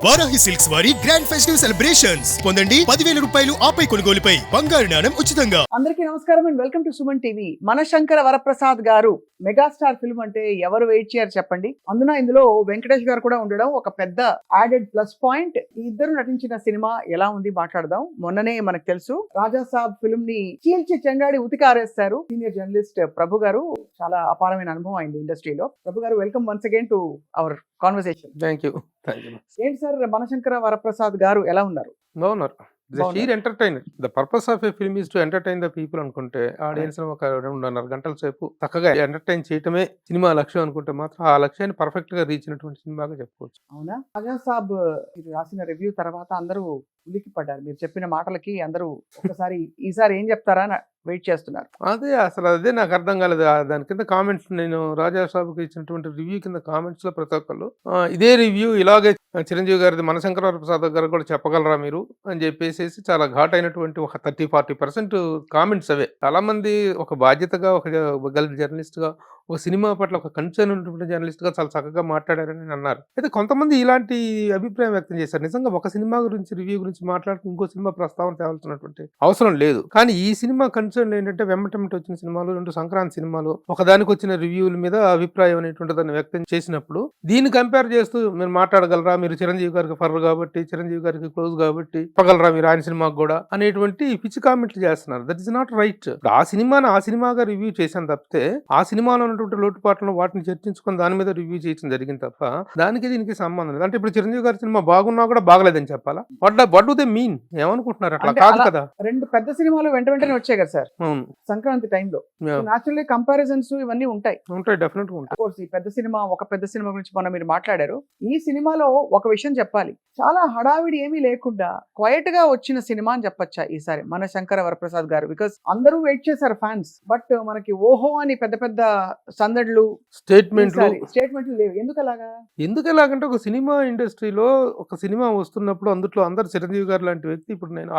Varahi silks వారి grand festive celebrations పొందండి 10,000 రూపాయలు ఆపై కొనుగోలుపై బంగారు నాణెం ఉచితంగా. అందరికీ నమస్కారం and welcome to Suman TV. Mana Shankara Varaprasad garu megastar film అంటే ఎవరు వెయిట్ చేయరు చెప్పండి. ఇందులో వెంకటేష్ గారు కూడా ఉండడం ఒక పెద్ద యాడెడ్ ప్లస్ పాయింట్. ఈ ఇద్దరు నటించిన సినిమా ఎలా ఉంది మాట్లాడదాం. మొన్ననే మనకు తెలుసు రాజా సాబ్ ఫిల్మ్ ని చీల్చి చెంగాడి ఉతికారేస్తారు సీనియర్ జర్నలిస్ట్ ప్రభు గారు. చాలా అపారమైన అనుభవం అయింది ఇండస్ట్రీలో. Prabhu garu, welcome once again to our conversation. Thank you. ఏంటి సార్, మనశంకర వరప్రసాద్ గారు ఎలా ఉన్నారు? బాగున్నారు. Sheer entertainer. The purpose of a film is to entertain the people అనుకుంటే ఆడియన్స్ ఒక 2.5 గంటల సేపు చక్కగా ఎంటర్టైన్ చేయటమే సినిమా లక్ష్యం అనుకుంటే మాత్రం ఆ లక్ష్యాన్ని పర్ఫెక్ట్ గా రీచ్ అయినటువంటి సినిమాగా చెప్పుకోవచ్చు. అవునా? రాజా సాబ్ మీరు రాసిన రివ్యూ తర్వాత అందరూ ఉలిక్కి పడ్డారు. మీరు చెప్పిన మాటలకి అందరూ ఒకసారి ఈసారి ఏం చెప్తారా అని వెయిట్ చేస్తున్నారు. అదే నాకు అర్థం కాలేదు. దాని కింద కామెంట్స్, నేను రాజా సాబ్కి ఇచ్చినటువంటి రివ్యూ కింద కామెంట్స్ లో ప్రతి ఒక్కళ్ళు ఇదే రివ్యూ ఇలాగే చిరంజీవి గారిది మనశంకర వరప్రసాద్ గారు కూడా చెప్పగలరా మీరు అని చెప్పేసి చాలా ఘాట్ అయినటువంటి ఒక 30-40% కామెంట్స్ అవే. చాలా మంది ఒక బాధ్యతగా, ఒక జర్నలిస్ట్ గా, ఒక సినిమా పట్ల ఒక కన్సర్న్ ఉన్నటువంటి జర్నలిస్ట్ గా చాలా చక్కగా మాట్లాడారని అన్నారు. అయితే కొంతమంది ఇలాంటి అభిప్రాయం వ్యక్తం చేశారు. నిజంగా ఒక సినిమా గురించి రివ్యూ గురించి మాట్లాడుతూ ఇంకో సినిమా ప్రస్తావన తేవాల్సినటువంటి అవసరం లేదు. కానీ ఈ సినిమా కన్సర్న్ ఏంటంటే వెంటనే వచ్చిన సినిమాలు, 2 సంక్రాంతి సినిమాలు, ఒకదానికి వచ్చిన రివ్యూల మీద అభిప్రాయం అనేటువంటి దాన్ని వ్యక్తం చేసినప్పుడు దీన్ని కంపేర్ చేస్తూ మీరు మాట్లాడగలరా, మీరు చిరంజీవి గారికి ఫర్ కాబట్టి, చిరంజీవి గారికి క్లోజ్ కాబట్టి చెప్పగలరా మీరు ఆయన సినిమాకు కూడా అనేటువంటి పిచ్చి కామెంట్లు చేస్తున్నారు. That is not right. ఆ సినిమాగా రివ్యూ చేశాను తప్పితే ఆ సినిమాలో ఉన్నటువంటి లోటుపాట్లను వాటిని చర్చించుకొని దాని మీద రివ్యూ చేయడం జరిగింది తప్ప దానికి దీనికి సంబంధం లేదు. అంటే ఇప్పుడు చిరంజీవి గారి సినిమా బాగున్నా కూడా బాగలేదని చెప్పాలా? What do they mean? ఏమనుకుంటున్నారు? అట్లా కాదు కదా. 2 పెద్ద సినిమాలు వెంటనే వచ్చాయి కదా సార్ సంక్రాంతి టైంలో. నాచురల్లీ కంపారిజన్స్ ఇవన్నీ ఉంటాయి, డెఫినెట్ గా ఉంటాయి. ఈ పెద్ద సినిమా గురించి మొన్న మీరు మాట్లాడారు. ఈ సినిమాలో ఒక విషయం చెప్పాలి, చాలా హడావిడి ఏమీ లేకుండా క్వైట్ గా వచ్చిన సినిమా అని చెప్పొచ్చా ఈసారి మనశంకర వరప్రసాద్ గారు? బికాస్ అందరూ వెయిట్ చేశారు ఫ్యాన్స్, బట్ మనకి ఓహో అని పెద్ద సందడ్లు, స్టేట్మెంట్లు లేవు. ఎందుకు ఎలాగంటే ఒక సినిమా ఇండస్ట్రీలో ఒక సినిమా వస్తున్నప్పుడు అందులో అందరు చిరంజీవి గారు లాంటి వ్యక్తి ఇప్పుడు నేను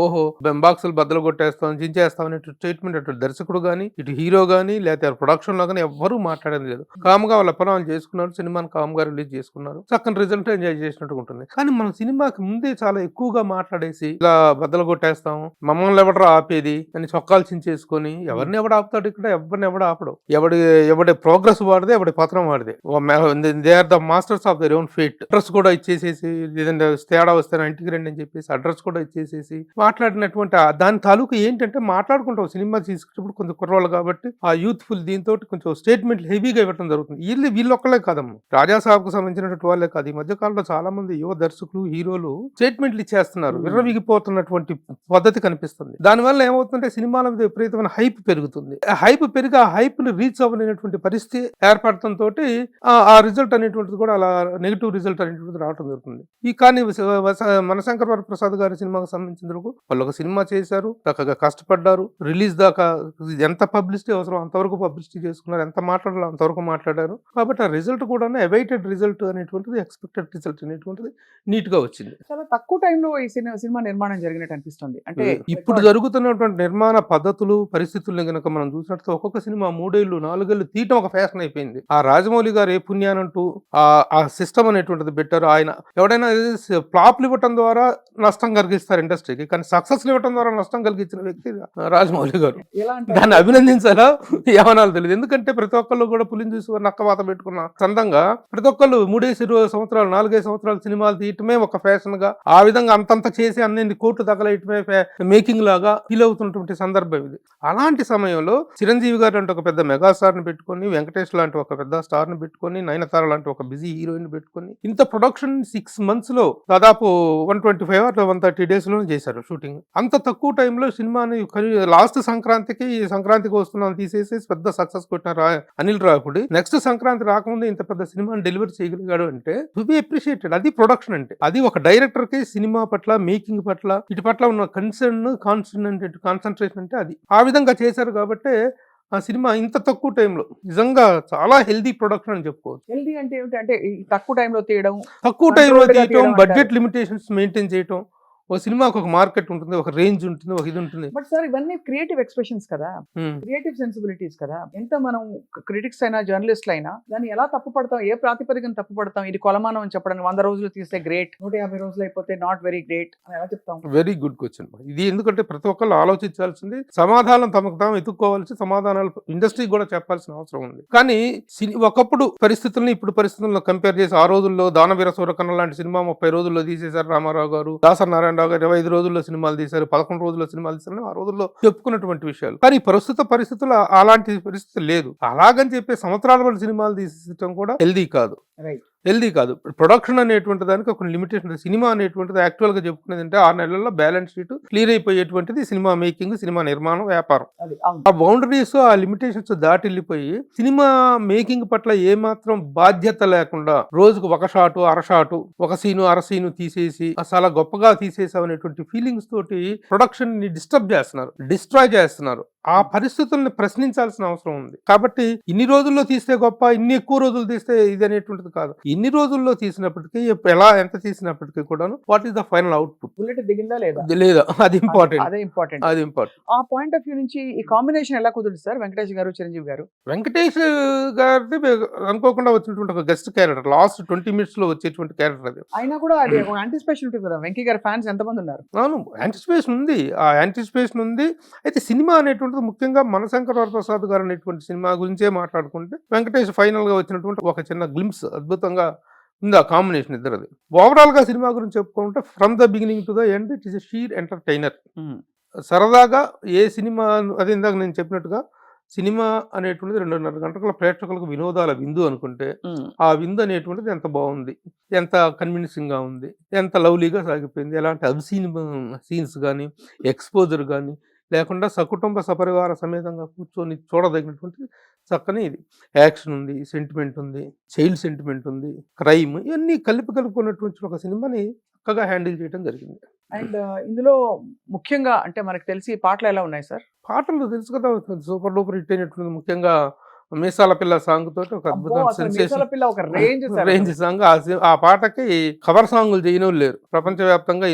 ఓహో బాక్సులు బద్దలు కొట్టేస్తాం, జించేస్తాం అనే స్టేట్మెంట్ అటు దర్శకుడు గానీ, ఇటు హీరో గానీ, లేకపోతే ప్రొడక్షన్ లో గానీ ఎవ్వరూ మాట్లాడేది లేదు. కామ్గా వాళ్ళ పనులు చేసుకున్నారు, సినిమాని కామ్గా రిలీజ్ చేసుకున్నారు, చక్కని రిజల్ట్ ఎంజాయ్ చేసినట్టు ఉంటుంది. కానీ మనం సినిమాకి ముందే చాలా ఎక్కువగా మాట్లాడేసి ఇలా బద్దలు కొట్టేస్తాం, మమ్మల్ని ఎవడరా ఆపేది అని చొక్కాలు చించేసుకొని ఎవరిని ఎవడు ఆపుతాడు? ఇక్కడ ఎవరిని ఎవడు ఆపడు. ఎవడి ప్రోగ్రెస్ వాడిదే, ఎవడి పత్రం వాడిదే. They are the masters of their own fate. Address కూడా ఇచ్చేసేసి, లేదంటే తేడా వస్తే ఇంటికి రండి అని చెప్పేసి అడ్రస్ కూడా ఇచ్చేసేసి మాట్లాడినటువంటి దాని తాలూకు ఏంటంటే మాట్లాడుకుంటాం. సినిమా తీసుకున్నప్పుడు కొంచెం కుర్రోళ్ళు కాబట్టి ఆ యూత్ఫుల్ దీంతో కొంచెం స్టేట్మెంట్ హెవీగా ఇవ్వడం జరుగుతుంది. వీళ్ళొక్కలే కాదమ్మా, రాజా సాబ్ కు సంబంధించినటువంటి వాళ్ళే కాదు. ఈ మధ్య కాలంలో చాలా మంది యువ దర్శకులు, హీరోలు స్టేట్మెంట్లు ఇచ్చేస్తున్నారు. విర్రవిగిపోతున్నటువంటి పద్ధతి కనిపిస్తుంది. దానివల్ల ఏమవుతుందంటే సినిమాల మీద విపరీతమైన హైప్ పెరుగుతుంది. హైప్ పెరిగి ఆ హైప్ ని రీచ్ అవ్వలేనటువంటి పరిస్థితి ఏర్పడటంతో ఆ రిజల్ట్ అనేటువంటిది కూడా అలా నెగిటివ్ రిజల్ట్ అనేటువంటిది రావడం జరుగుతుంది. కానీ మనశంకర వరప్రసాద్ గారి సినిమాకు సంబంధించిన వాళ్ళు ఒక సినిమా చేశారు, చక్కగా కష్టపడ్డారు, రిలీజ్ దాకా ఎంత పబ్లిసిటీ అవసరం అంతవరకు పబ్లిసిటీ చేసుకున్నారు, ఎంత మాట్లాడాలో అంతవరకు మాట్లాడారు. కాబట్టి ఆ రిజల్ట్ కూడా అవైటెడ్ రిజల్ట్ అనేటువంటిది, ఎక్స్పెక్టెడ్ రిజల్ట్ అనేటువంటిది నీట్ గా వచ్చింది. చాలా తక్కువ టైంలో ఈ సినిమా నిర్మాణం జరిగినట్టు అనిపిస్తుంది. అంటే ఇప్పుడు జరుగుతున్నటువంటి నిర్మాణ పద్ధతులు, పరిస్థితుల్ని కనుక మనం చూసినట్టు ఒక్కొక్క సినిమా 3 ఏళ్ళు 4 ఏళ్ళు తీయటం ఒక ఫ్యాషన్ అయిపోయింది. ఆ రాజమౌళి గారు ఏ పుణ్యానంటూ ఆ సిస్టమ్ అనేటువంటిది పెట్టారు. ఆయన ఎవడైనా ఫ్లాప్లు ఇవ్వటం ద్వారా నష్టం కలిగిస్తారు ఇండస్ట్రీకి, కానీ సక్సెస్ ఇవ్వటం ద్వారా నష్టం కలిగించిన వ్యక్తి రాజమౌళి గారు. దాన్ని అభినందించాలా ఏమనాలో తెలియదు. ఎందుకంటే ప్రతి ఒక్కళ్ళు కూడా పులిని చూసి నక్కవాత పెట్టుకున్న చందంగా ప్రతి ఒక్కళ్ళు 3-20 సంవత్సరాలు 4-5 సంవత్సరాలు సినిమాలు తీయటమే ఒక ఫ్యాషన్ గా, ఆ విధంగా అంతంత చేసి అన్ని కోట్లు తగలయటమే మేకింగ్ లాగా ఫీల్ అవుతున్నటువంటి సందర్భం ఇది. అలాంటి సమయంలో చిరంజీవి గారు అంటే ఒక పెద్ద మెగాస్టార్ ని పెట్టుకొని, వెంకటేష్ లాంటి ఒక పెద్ద స్టార్ ని పెట్టుకొని, నయనతార లాంటి ఒక బిజీ హీరోయిన్ పెట్టుకొని, ఇంత ప్రొడక్షన్ 6 months లో దాదాపు 125 or 130 days లో చేశారు షూటింగ్. అంత తక్కువ టైంలో సినిమాని లాస్ట్ సంక్రాంతికి వస్తున్నాను తీసేసి పెద్ద సక్సెస్ కొట్టినారు అనిల్ రావిపూడి. నెక్స్ట్ సంక్రాంతి రాకముందే ఇంత పెద్ద సినిమాని డెలివరీ చేయగలిగాడు అంటే టు బి అప్రిషియేటెడ్. అది ప్రొడక్షన్ అంటే. అది ఒక డైరెక్టర్ కి సినిమా పట్ల, మేకింగ్ పట్ల, ఇటు పట్ల ఉన్న కాన్సన్ట్రేషన్ అంటే అది. ఆ విధంగా చేశారు కాబట్టి ఆ సినిమా ఇంత తక్కువ టైంలో నిజంగా చాలా హెల్దీ ప్రొడక్షన్ అని చెప్పుకోవచ్చు. హెల్దీ అంటే ఏమిటి? అంటే తక్కువ టైంలో తీయడం, బడ్జెట్ లిమిటేషన్స్ మెయింటైన్ చేయటం, ఓ సినిమాకి ఒక మార్కెట్ ఉంటుంది, ఒక రేంజ్ ఉంటుంది, ఒక ఇది ఉంటుంది. బట్ సార్ ఇవన్నీ క్రియేటివ్ ఎక్స్ప్రెషన్స్ కదా, ఉమ్. క్రియేటివ్ సెన్సిబిలిటీస్ కదా. ఎంత మనం క్రిటిక్స్ అయినా జర్నలిస్టులు అయినా దాన్ని ఎలా తప్పు పడతాం, ఏ ప్రాతిపదికన తప్పు పడతాం? ఇది కొలమానం అని చెప్పడానికి 100 రోజులు తీస్తే గ్రేట్, 150 రోజులు అయిపోతే నాట్ వెరీ గ్రేట్ అని ఎలా చెప్తాం? Very good question. ఇది ఎందుకంటే ప్రతి ఒక్కళ్ళు ఆలోచించాల్సింది, సమాధానం తమకు తాము ఎత్తుక్కోవాల్సి, సమాధానాలు ఇండస్ట్రీకి కూడా చెప్పాల్సిన అవసరం ఉంది. కానీ ఒకప్పుడు పరిస్థితుల్ని ఇప్పుడు పరిస్థితులను కంపేర్ చేసి, ఆ రోజుల్లో దానవీర సూరకర్ణ లాంటి సినిమా 30 రోజుల్లో తీసేశారు రామారావు గారు, దాసరి నారాయణరావు గారు 25 రోజుల్లో సినిమాలు తీశారు, 11 రోజుల్లో సినిమాలు తీశారు, ఆ రోజుల్లో చెప్పుకున్నటువంటి విషయాలు. కానీ ప్రస్తుత పరిస్థితుల్లో అలాంటి పరిస్థితి లేదు. అలాగని చెప్పి సంవత్సరాల పాటు సినిమాలు తీసేయడం కూడా హెల్దీ కాదు. రైట్. హెల్దీ కాదు. ప్రొడక్షన్ అనేటువంటి దానికి ఒక లిమిటేషన్. సినిమా అనేటువంటిది యాక్చువల్గా చెప్పుకునేది అంటే 6 నెలల్లో బ్యాలెన్స్ షీట్ క్లియర్ అయిపోయేటువంటిది సినిమా మేకింగ్, సినిమా నిర్మాణం, వ్యాపారం. అది అవును. ఆ బౌండరీస్, ఆ లిమిటేషన్స్ దాటి వెళ్ళిపోయి సినిమా మేకింగ్ పట్ల ఏమాత్రం బాధ్యత లేకుండా రోజుకు ఒక షాటు, అర షాటు, ఒక సీను, అర సీను తీసేసి చాలా గొప్పగా తీసేసాం అనేటువంటి ఫీలింగ్స్ తోటి ప్రొడక్షన్ ని డిస్టర్బ్ చేస్తున్నారు, డిస్ట్రాయ్ చేస్తున్నారు. ఆ పరిస్థితుల్ని ప్రశ్నించాల్సిన అవసరం ఉంది. కాబట్టి ఇన్ని రోజుల్లో తీస్తే గొప్ప, ఇన్ని ఎక్కువ రోజులు తీస్తే ఇది అనేటువంటిది కాదు. ఇన్ని రోజుల్లో తీసినప్పటికీ, ఎంత తీసినప్పటికీ కూడాను what is the final output, bullet దిగిందా లేదా, లేదా అది ఇంపార్టెంట్. అదే ఇంపార్టెంట్. అది ఇంపార్టెంట్. ఆ పాయింట్ ఆఫ్ వ్యూ నుంచి ఈ కాంబినేషన్ ఎలా కుదురుతుంది సార్, వెంకటేష్ గారు చిరంజీవి గారు? వెంకటేష్ గారిది అనుకోకుండా వచ్చినటువంటి ఒక గెస్ట్ క్యారెక్టర్, లాస్ట్ 20 minutes లో వచ్చేటువంటి క్యారెక్టర్ అది. అయినా కూడా అది ఒక యాంటిసిపేషన్ ఉంటుంది కదా. వెంకీ గారి ఫ్యాన్స్ ఎంతమంది ఉన్నారు? అవును, యాంటిసిపేషన్ ఉంది. ఆ యాంటిసిపేషన్ ఉంది. అయితే సినిమా అనేటువంటిది ముఖ్యంగా మనశంకర వరప్రసాద్ గారు అనేటువంటి సినిమా గురించే మాట్లాడుకుంటే, వెంకటేష్ ఫైనల్ గా వచ్చినటువంటి ఒక చిన్న గ్లింప్స్ అద్భుతంగా ఉంది ఆ కాంబినేషన్ ఇద్దరిది. ఓవరాల్ గా సినిమా గురించి చెప్పుకుంటే, from the beginning to the end it is a sheer entertainer. సరదాగా ఏ సినిమా, అది ఇందాక నేను చెప్పినట్టుగా సినిమా అనేటువంటిది 2.5 గంటల ప్రేక్షకులకు వినోదాల విందు అనుకుంటే, ఆ విందు అనేటువంటిది ఎంత బాగుంది, ఎంత కన్విన్సింగ్ గా ఉంది, ఎంత లవ్లీగా సాగిపోయింది, ఎలాంటి అబ్సీన్ సీన్స్ కానీ, ఎక్స్పోజర్ కానీ లేకుండా సకుటుంబ సపరివార సమేతంగా కూర్చొని చూడదగినటువంటి చక్కని ఇది. యాక్షన్ ఉంది, సెంటిమెంట్ ఉంది, చైల్డ్ సెంటిమెంట్ ఉంది, క్రైమ్, ఇవన్నీ కలుపుకున్నటువంటి ఒక సినిమాని చక్కగా హ్యాండిల్ చేయడం జరిగింది. అండ్ ఇందులో ముఖ్యంగా అంటే మనకు తెలిసి పాటలు ఎలా ఉన్నాయి సార్? పాటలు తెలుసు కదా, సూపర్ డూపర్ హిట్ అయినటువంటి ముఖ్యంగా మీసాల పిల్ల సాంగ్ తోటి ఒక అద్భుతమైన సెన్సేషన్ రేంజ్ సాంగ్. ఆ పాటకి కవర్ సాంగులు చేయడం లేరు ప్రపంచవ్యాప్తంగా.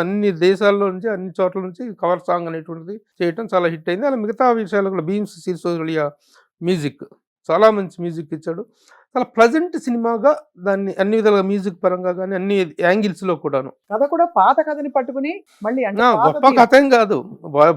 అన్ని దేశాల్లో నుంచి, అన్ని చోట్ల నుంచి కవర్ సాంగ్ అనేటువంటిది చేయటం చాలా హిట్ అయింది. అలా మిగతా విషయాలు కూడా భీమ్స్ సిసోడియా మ్యూజిక్ చాలా మంచి మ్యూజిక్ ఇచ్చాడు. చాలా ప్లజెంట్ సినిమాగా దాన్ని అన్ని విధాలుగా మ్యూజిక్ పరంగా కానీ అన్ని యాంగిల్స్ లో కూడాను. కథ కూడా పాత కథని పట్టుకుని మళ్ళీ గొప్ప కథ ఏం కాదు.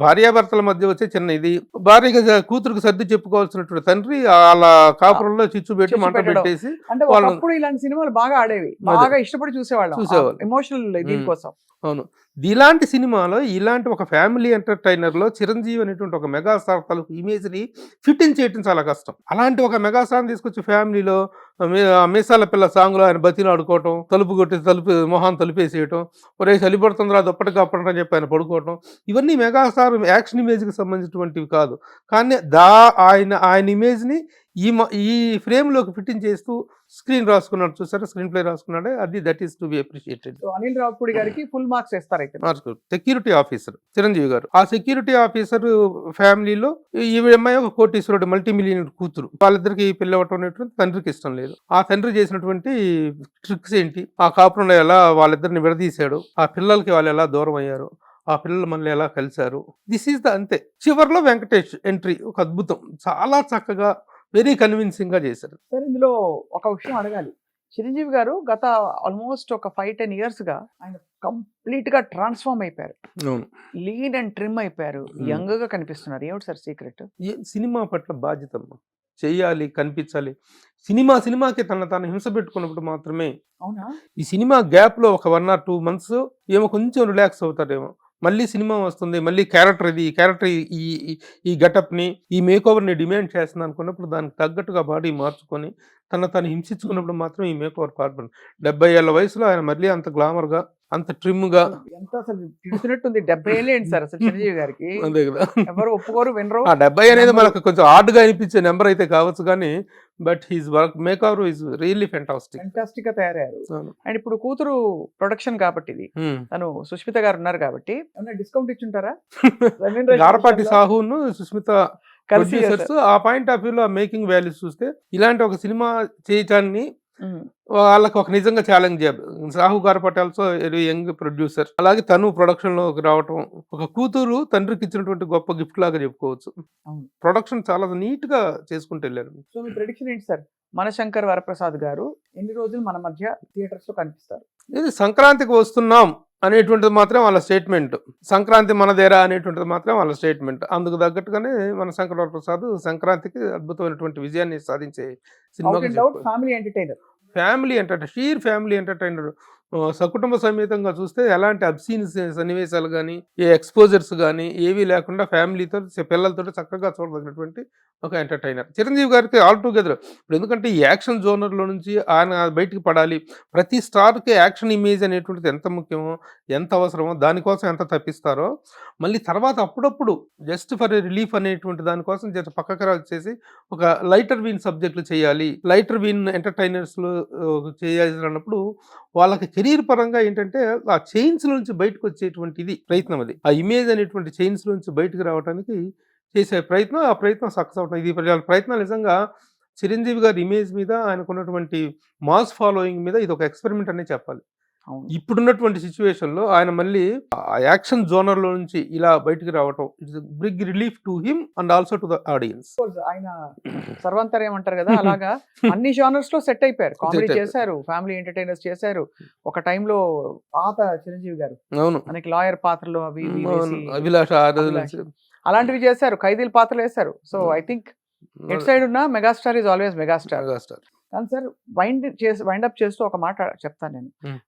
భార్యాభర్తల మధ్య వచ్చే చిన్న ఇది, భార్యగా కూతురుకు సర్ది చెప్పుకోవాల్సినటువంటి తండ్రి వాళ్ళ కాపురంలో చిచ్చు పెట్టి మంట పెట్టేసి. అంటే ఒకప్పుడు ఇలాంటి సినిమాలు బాగా ఆడేవి, బాగా ఇష్టపడి చూసేవాళ్ళు ఎమోషనల్ దీనికోసం. అవును, ఇలాంటి సినిమాలో ఇలాంటి ఒక ఫ్యామిలీ ఎంటర్టైనర్ లో చిరంజీవి అనేటువంటి ఒక మెగాస్టార్ తాలూకు ఇమేజ్ ని ఫిట్ ఇన్ చేయడం చాలా కష్టం. అలాంటి ఒక మెగాస్టార్ తీసుకొచ్చి ఫ్యామిలీలో మీసాల పిల్ల సాంగ్ లో ఆయన బతిని ఆడుకోవటం, తలుపు కొట్టి మొహాన్ తలుపేసేయటం, ఒరే చలిపడుతుందిరా దుప్పటి కప్పడం అని చెప్పి ఆయన పడుకోవటం, ఇవన్నీ మెగాస్టార్ యాక్షన్ ఇమేజ్ కి సంబంధించినటువంటివి కాదు. కానీ ఆయన ఇమేజ్ ని ఈ ఫ్రేమ్ లోకి ఫిట్టింగ్ చేస్తూ స్క్రీన్ రాసుకున్నాడు, చూసారా, స్క్రీన్ ప్లే రాసుకున్నాడు. అది that is to be appreciated. Anil Ravipudi గారికి ఫుల్ మార్క్స్ ఇస్తారు. సెక్యూరిటీ ఆఫీసర్ చిరంజీవి గారు, ఆ సెక్యూరిటీ ఆఫీసర్ ఫ్యామిలీలో ఈ అమ్మాయి ఒక కోటీశ్వరుడు మల్టీమిలియనర్ కూతురు. వాళ్ళిద్దరికి పెళ్లి అవ్వటం అనేటువంటి తండ్రికి ఇష్టం లేదు. ఆ తండ్రి చేసినటువంటి ట్రిక్స్ ఏంటి, ఆ కాపురంలో ఎలా వాళ్ళిద్దరిని విడదీశాడు, ఆ పిల్లలకి వాళ్ళు ఎలా దూరం అయ్యారు, ఆ పిల్లలు మళ్ళీ ఎలా కలిశారు, దిస్ ఈస్ ద అంతే. చివరిలో వెంకటేష్ ఎంట్రీ ఒక అద్భుతం, చాలా చక్కగా వెరీ కన్విన్సింగ్ గా చేశారు. సార్ ఇందులో ఒక విషయం అడగాలి. చిరంజీవి గారు గత ఆల్మోస్ట్ ఒక 5-10 years గా ఆయన కంప్లీట్ గా ట్రాన్స్ఫార్మ్ అయిపోయారు, లీన్ అండ్ ట్రిమ్ అయిపోయారు, యంగ్ గా కనిపిస్తున్నారు. ఏమిటి సార్ సీక్రెట్? సినిమా పట్ల బాధ్యత చెయ్యాలి, కనిపించాలి. సినిమాకి తాను హింస పెట్టుకున్నప్పుడు మాత్రమే. అవునా? ఈ సినిమా గ్యాప్ లో ఒక 1 or 2 months ఏమో కొంచెం రిలాక్స్ అవుతాడేమో, మళ్ళీ సినిమా వస్తుంది, మళ్ళీ క్యారెక్టర్ ఈ క్యారెక్టర్ ఈ గెటప్ని, ఈ మేకోవర్ని డిమాండ్ చేస్తుంది అనుకున్నప్పుడు దానికి తగ్గట్టుగా బాడీ మార్చుకొని తను హింసించుకున్నప్పుడు మాత్రం ఈ మేకోవర్ పాల్పడి 70 ఏళ్ల వయసులో ఆయన మళ్ళీ అంత గ్లామర్గా, అంత ట్రిమ్గా, ఎంత అసలు తిడుతున్నట్టుంది. 70 ఏళ్ళు ఏంటి సార్ అసలు చిరంజీవి గారికి? అంతే కదా, ఎవరు ఒప్పుకోరు, వినరు. 70 అనేది మనకు కొంచెం హార్డ్గా అనిపించే నెంబర్ అయితే కావచ్చు, కానీ but he's work makeover is really fantastic గా తయారయ్యారు. అండ్ ఇప్పుడు కూతురు ప్రొడక్షన్ కాబట్టి ఇది, తను సుష్మిత గారు ఉన్నారు కాబట్టి ఏమైనా డిస్కౌంట్ ఇచ్చుంటారా? గారపాటి సాహును సుష్మిత ప్రొడ్యూసర్స్ ఆ పాయింట్ ఆఫ్ వ్యూలో మేకింగ్ వాల్యూస్ చూస్తే ఇలాంటి ఒక సినిమా చేయటాన్ని వాళ్ళకి ఒక నిజంగా ఛాలెంజ్ జాబ్. సాహు గార్పట్ ఆల్సో వెరీ యంగ్ ప్రొడ్యూసర్. అలాగే తను ప్రొడక్షన్ లోకి రావటం ఒక కూతురు తండ్రికి ఇచ్చినటువంటి గొప్ప గిఫ్ట్ లాగా చెప్పుకోవచ్చు. అవును. ప్రొడక్షన్ చాలా నీట్ గా చేసుకుంటూ వెళ్ళారు. సో మీ ప్రెడిక్షన్ ఏంటి సార్? మనశంకర్ వరప్రసాద్ గారు ఎన్ని రోజులు మన మధ్య థియేటర్స్ లో కనిపిస్తారు? ఇది సంక్రాంతికి వస్తున్నాం అనేటువంటిది మాత్రం వాళ్ళ స్టేట్మెంట్. సంక్రాంతి మనదేరా అనేటువంటిది మాత్రం వాళ్ళ స్టేట్మెంట్. అందుకు తగ్గట్టుగానే మన శంకర్ వరప్రసాద్ సంక్రాంతికి అద్భుతమైన విజయాన్ని సాధించే సినిమా. Family entertainer, family entertainer, sheer family entertainer. సకుటుంబ సమేతంగా చూస్తే ఎలాంటి అబ్సీన్ సన్నివేశాలు కానీ, ఏ ఎక్స్పోజర్స్ కానీ ఏవీ లేకుండా ఫ్యామిలీతో పిల్లలతో చక్కగా చూడదగినటువంటి ఒక ఎంటర్టైనర్. చిరంజీవి గారికి ఆల్ టుగెదర్ ఇప్పుడు ఎందుకంటే ఈ యాక్షన్ జోనర్లో నుంచి ఆయన బయటికి పడాలి. ప్రతి స్టార్కి యాక్షన్ ఇమేజ్ అనేటువంటిది ఎంత ముఖ్యమో, ఎంత అవసరమో, దానికోసం ఎంత తప్పిస్తారో, మళ్ళీ తర్వాత అప్పుడప్పుడు జస్ట్ ఫర్ రిలీఫ్ అనేటువంటి దానికోసం జస్ట్ పక్కకు వచ్చేసి ఒక లైటర్ వీన్ సబ్జెక్టులు చేయాలి, లైటర్ వీన్ ఎంటర్టైనర్స్లో చేయాలన్నప్పుడు వాళ్ళకి కెరీర్ పరంగా ఏంటంటే ఆ చైన్స్ నుంచి బయటకు వచ్చేటువంటి ఇది ప్రయత్నం. అది ఆ ఇమేజ్ అనేటువంటి చైన్స్ నుంచి బయటకు రావడానికి చేసే ప్రయత్నం, ఆ ప్రయత్నం సక్సెస్ అవుతుంది. ఇది ప్రయత్నం నిజంగా చిరంజీవి గారి ఇమేజ్ మీద, ఆయనకున్నటువంటి మాస్ ఫాలోయింగ్ మీద ఇది ఒక ఎక్స్పెరిమెంట్ అనే చెప్పాలి. ఇప్పుడున్నటువంటి సిచ్యువేషన్లో ఆయన మళ్ళీ ఆ యాక్షన్ జోనర్లో నుంచి ఇలా బయటికి రావటం it's big relief to him and also to the audience. ఆయన సర్వంతరం ఏమంటారు కదా, అలాగా అన్ని జానర్స్ లో సెట్ అయిపోయారు. కామెడీ చేశారు, ఫ్యామిలీ ఎంటర్టైనర్స్ చేశారు. ఒక టైంలో పాత చిరంజీవి గారు అవును మనకి లాయర్ పాత్రలు అవి అభిలాష అలాంటివి చేశారు, ఖైదీల పాత్రలు వేశారు. So I think at side ఉన్న మెగాస్టార్ ఈజ్ ఆల్వేస్ మెగాస్టార్. కానీ సార్ వైండ్ అప్ చేస్తూ ఒక మాట చెప్తాను.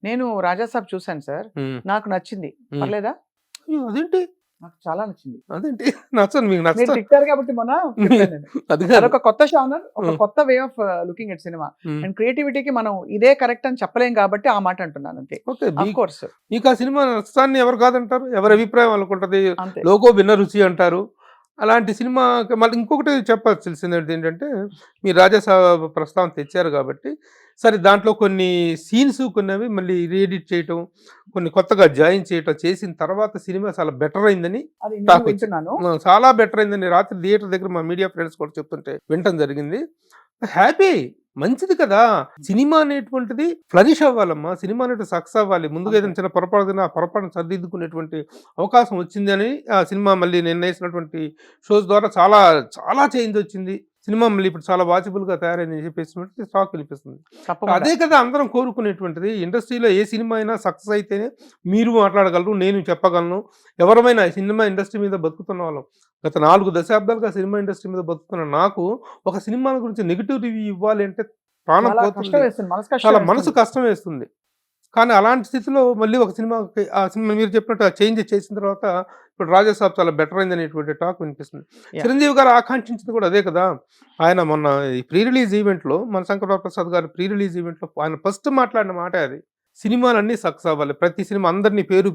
నేను రాజాసాబ్ చూశాను సార్, నాకు నచ్చింది. పర్లేదా? అదేంటి నాకు చాలా నచ్చింది. అదేంటి నచ్చను మీకు మీరు తిట్టారు కాబట్టి అదొక కొత్త షానర్, ఒక కొత్త way of looking at cinema and క్రియేటివిటీకి మనం ఇదే కరెక్ట్ అని చెప్పలేం కాబట్టి ఆ మాట అంటున్నాను అంతే. ఆఫ్ కోర్స్ మీకు ఆ సినిమా నచ్చాన్ని ఎవరు కాదంటారు, ఎవరి అభిప్రాయం అనుకుంటది. లోకో భిన్న రుచి అంటారు. అలాంటి సినిమా మళ్ళీ ఇంకొకటి చెప్పాల్సింది ఏంటంటే, మీరు రాజాసాబ్ ప్రస్తావన తెచ్చారు కాబట్టి, సరే దాంట్లో కొన్ని సీన్స్ కొన్ని అవి మళ్ళీ రీఎడిట్ చేయటం, కొన్ని కొత్తగా జాయిన్ చేయటం చేసిన తర్వాత సినిమా చాలా బెటర్ అయిందని టాక్ వచ్చింది. చాలా బెటర్ అయిందని రాత్రి థియేటర్ దగ్గర మా మీడియా ఫ్రెండ్స్ కూడా చెప్తుంటే వినటం జరిగింది. హ్యాపీ, మంచిది కదా. సినిమా అనేటువంటిది ఫ్లరిష్ అవ్వాలమ్మా, సినిమా అనేటువంటి సక్సెస్ అవ్వాలి. ముందుగా ఏదైనా చిన్న పొరపాటు ఆ పొరపాటును సరిదిద్దుకునేటువంటి అవకాశం వచ్చింది అని ఆ సినిమా మళ్ళీ నిర్ణయించినటువంటి షోస్ ద్వారా చాలా చాలా చేంజ్ వచ్చింది. సినిమా మళ్ళీ ఇప్పుడు చాలా వాచబుల్గా తయారైందని చెప్పేసి స్టాక్ వినిపిస్తుంది. అదే కదా అందరం కోరుకునేటువంటిది. ఇండస్ట్రీలో ఏ సినిమా అయినా సక్సెస్ అయితేనే మీరు మాట్లాడగలరు, నేను చెప్పగలను. ఎవరమైనా సినిమా ఇండస్ట్రీ మీద బతుకుతున్న వాళ్ళం, గత 4 దశాబ్దాలుగా సినిమా ఇండస్ట్రీ మీద బతుకుతున్న నాకు ఒక సినిమా గురించి నెగిటివ్ రివ్యూ ఇవ్వాలి అంటే ప్రాణం పోతుంది, చాలా మనసు కష్టం వేస్తుంది. కానీ అలాంటి స్థితిలో మళ్ళీ ఒక సినిమాకి ఆ సినిమా మీరు చెప్పినట్టు చేంజ్ చేసిన తర్వాత ఇప్పుడు రాజాసాబ్ చాలా బెటర్ అయింది అనేటువంటి టాక్ వినిపిస్తుంది. చిరంజీవి గారు ఆకాంక్షించింది కూడా అదే కదా. ఆయన మొన్న ఈ ప్రీ రిలీజ్ ఈవెంట్లో, మన శంకర్ వరప్రసాద్ గారు ప్రీ రిలీజ్ ఈవెంట్లో ఆయన ఫస్ట్ మాట్లాడిన మాట అది, సినిమాలన్నీ సక్సెస్ అవ్వాలి. ప్రతి సినిమా అందరినీ పేరు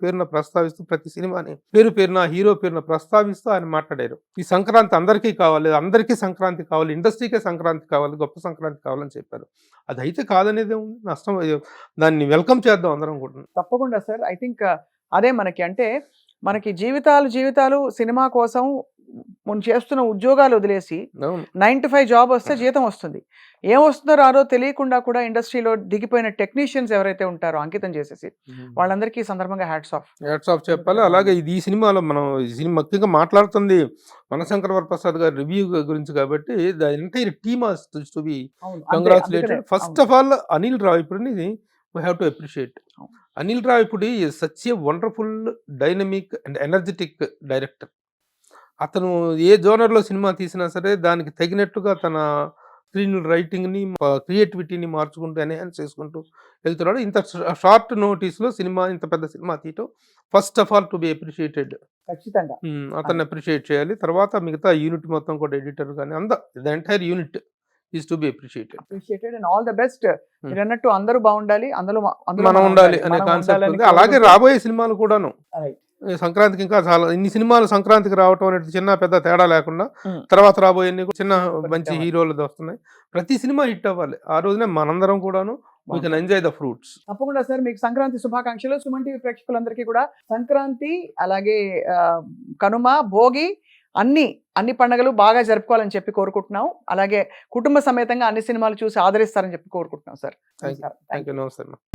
పేరున ప్రస్తావిస్తూ, ప్రతి సినిమాని పేరున హీరో పేరున ప్రస్తావిస్తూ ఆయన మాట్లాడారు. ఈ సంక్రాంతి అందరికీ కావాలి, అందరికీ సంక్రాంతి కావాలి, ఇండస్ట్రీకే సంక్రాంతి కావాలి, గొప్ప సంక్రాంతి కావాలని చెప్పారు. అది అయితే కాదనేది నష్టం, దాన్ని వెల్కమ్ చేద్దాం అందరం కూడా. తప్పకుండా సార్. ఐ థింక్ అదే మనకి జీవితాలు సినిమా కోసం మనం చేస్తున్న ఉద్యోగాలు వదిలేసి 9 to 5 జాబ్ వస్తే జీతం వస్తుంది. ఏం వస్తుందో రాదో తెలియకుండా కూడా ఇండస్ట్రీలో దిగిపోయిన టెక్నీషియన్స్ ఎవరైతే ఉంటారో అంకితం చేసేసి, వాళ్ళందరికీ ఈ సందర్భంగా హ్యాట్స్ ఆఫ్ చెప్పాలి. అలాగే ఈ సినిమాలో మనం ముఖ్యంగా మాట్లాడుతుంది మనశంకర్ వరప్రసాద్ గారి రివ్యూ గురించి కాబట్టి the entire team has to be congratulated. First of all Anil రావిపూడిని we have to appreciate. Anil Ravipudi is such a wonderful, dynamic and energetic director. అతను ఏ జోనర్లో సినిమా తీసినా సరే దానికి తగినట్టుగా తన స్క్రీన్ రైటింగ్ని, క్రియేటివిటీని మార్చుకుంటూ ఎన్హాన్స్ చేసుకుంటూ వెళ్తున్నాడు. ఇంత షార్ట్ నోటీస్లో ఇంత పెద్ద సినిమా తీయటం first of all to be appreciated. ఖచ్చితంగా అతన్ని అప్రిషియేట్ చేయాలి. తర్వాత మిగతా యూనిట్ మొత్తం కూడా, ఎడిటర్ కానీ the entire unit is to be appreciated and all the best. మీరు అన్నట్టు అందరూ బాగుండాలి, అందులో మనం ఉండాలి అనే కాన్సెప్ట్ ఉంది. అలాగే రాబోయే సినిమాలు కూడాను సంక్రాంతికి ఇంకా చాలా ఇన్ని సినిమాలు సంక్రాంతికి రావటం అనేది చిన్న పెద్ద తేడా లేకుండా తర్వాత రాబోయే చిన్న మంచి హీరోలు వస్తున్నాయి. ప్రతి సినిమా హిట్ అవ్వాలి. ఆ రోజునే మనందరం కూడాను we can enjoy the fruits. తప్పకుండా సార్, మీకు సంక్రాంతి శుభాకాంక్షలు. సుమన్ టీవీ ప్రేక్షకులందరికీ కూడా సంక్రాంతి, అలాగే కనుమ, భోగి, అన్ని పండుగలు బాగా జరుపుకోవాలని చెప్పి కోరుకుంటున్నాం. అలాగే కుటుంబ సమేతంగా అన్ని సినిమాలు చూసి ఆదరిస్తారని చెప్పి కోరుకుంటున్నాం సార్. Thank you. నమస్తే అమ్మా.